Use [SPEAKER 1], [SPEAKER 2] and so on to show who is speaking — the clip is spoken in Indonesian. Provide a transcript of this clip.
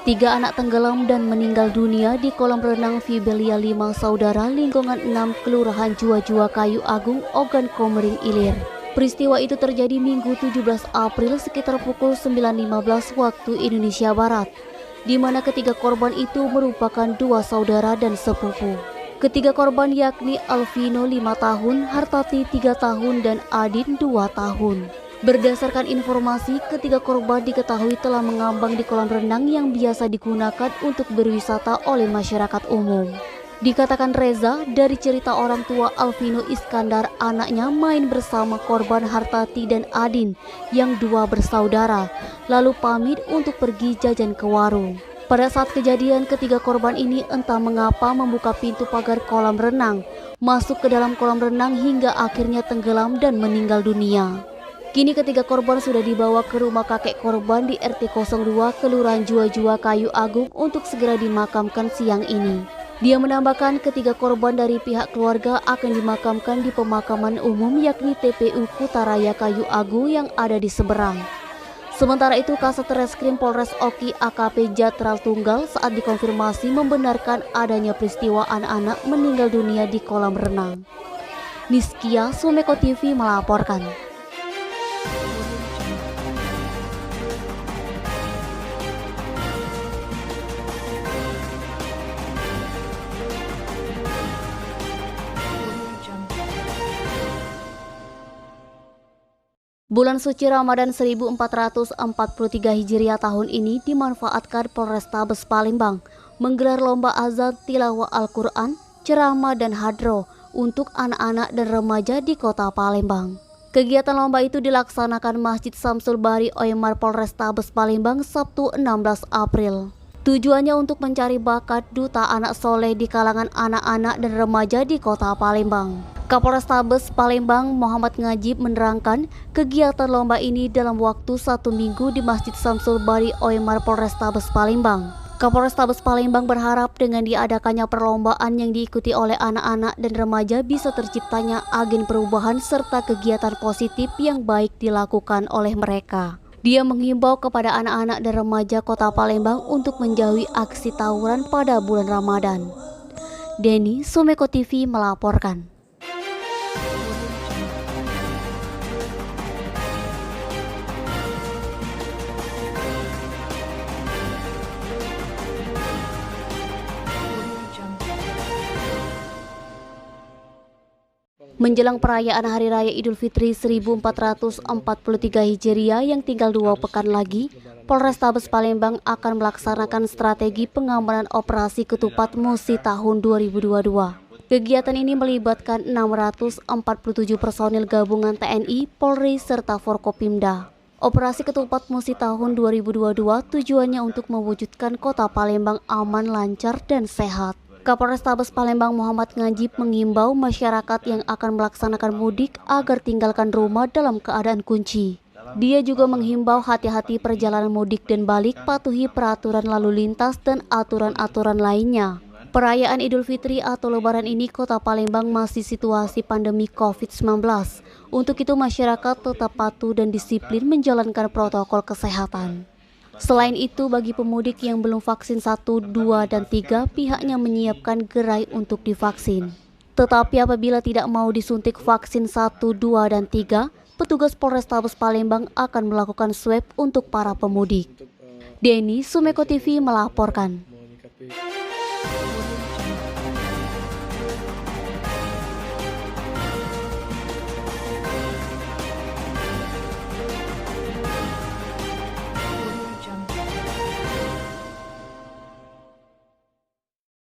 [SPEAKER 1] Tiga anak tenggelam dan meninggal dunia di kolam renang Fibelia 5 Saudara lingkungan 6 Kelurahan Jua-Jua Kayu Agung, Ogan Komering Ilir. Peristiwa itu terjadi Minggu 17 April sekitar pukul 9.15 waktu Indonesia Barat, di mana ketiga korban itu merupakan dua saudara dan sepupu. Ketiga korban yakni Alvino 5 tahun, Hartati 3 tahun, dan Adin 2 tahun. Berdasarkan informasi, ketiga korban diketahui telah mengambang di kolam renang yang biasa digunakan untuk berwisata oleh masyarakat umum. Dikatakan Reza, dari cerita orang tua Alvino Iskandar, anaknya main bersama korban Hartati dan Adin yang dua bersaudara, lalu pamit untuk pergi jajan ke warung. Pada saat kejadian, ketiga korban ini entah mengapa membuka pintu pagar kolam renang, masuk ke dalam kolam renang hingga akhirnya tenggelam dan meninggal dunia. Kini ketiga korban sudah dibawa ke rumah kakek korban di RT 02 Kelurahan Jua-Jua Kayu Agung untuk segera dimakamkan siang ini. Dia menambahkan ketiga korban dari pihak keluarga akan dimakamkan di pemakaman umum yakni TPU Kutaraya Kayu Agung yang ada di seberang. Sementara itu, Kasat Reskrim Polres Oki AKP Jatral Tunggal saat dikonfirmasi membenarkan adanya peristiwa anak-anak meninggal dunia di kolam renang. Niskia, Sumeko TV melaporkan. Bulan suci Ramadan 1443 Hijriah tahun ini dimanfaatkan Polrestabes Palembang menggelar lomba azan tilawah Al-Quran, ceramah dan hadroh untuk anak-anak dan remaja di kota Palembang. Kegiatan lomba itu dilaksanakan Masjid Samsul Bari Oymar Polrestabes Palembang Sabtu 16 April. Tujuannya untuk mencari bakat duta anak soleh di kalangan anak-anak dan remaja di kota Palembang. Kapolrestabes Palembang Muhammad Ngajib menerangkan kegiatan lomba ini dalam waktu 1 minggu di Masjid Samsul Bari Oymar Polrestabes Palembang. Kapolrestabes Palembang berharap dengan diadakannya perlombaan yang diikuti oleh anak-anak dan remaja bisa terciptanya agen perubahan serta kegiatan positif yang baik dilakukan oleh mereka. Dia menghimbau kepada anak-anak dan remaja kota Palembang untuk menjauhi aksi tawuran pada bulan Ramadan. Denny, Sumeko TV melaporkan. Menjelang perayaan Hari Raya Idul Fitri 1443 Hijriah yang tinggal 2 pekan lagi, Polrestabes Palembang akan melaksanakan strategi pengamanan operasi ketupat Musi tahun 2022. Kegiatan ini melibatkan 647 personil gabungan TNI, Polri, serta Forkopimda. Operasi ketupat Musi tahun 2022 tujuannya untuk mewujudkan kota Palembang aman, lancar, dan sehat. Kapolrestabes Palembang Muhammad Ngajib mengimbau masyarakat yang akan melaksanakan mudik agar tinggalkan rumah dalam keadaan kunci. Dia juga menghimbau hati-hati perjalanan mudik dan balik, patuhi peraturan lalu lintas dan aturan-aturan lainnya. Perayaan Idul Fitri atau Lebaran ini kota Palembang masih situasi pandemi COVID-19. Untuk itu masyarakat tetap patuh dan disiplin menjalankan protokol kesehatan. Selain itu, bagi pemudik yang belum vaksin 1, 2, dan 3, pihaknya menyiapkan gerai untuk divaksin. Tetapi apabila tidak mau disuntik vaksin 1, 2, dan 3, petugas Polrestabes Palembang akan melakukan swab untuk para pemudik. Denny, Sumeko TV melaporkan.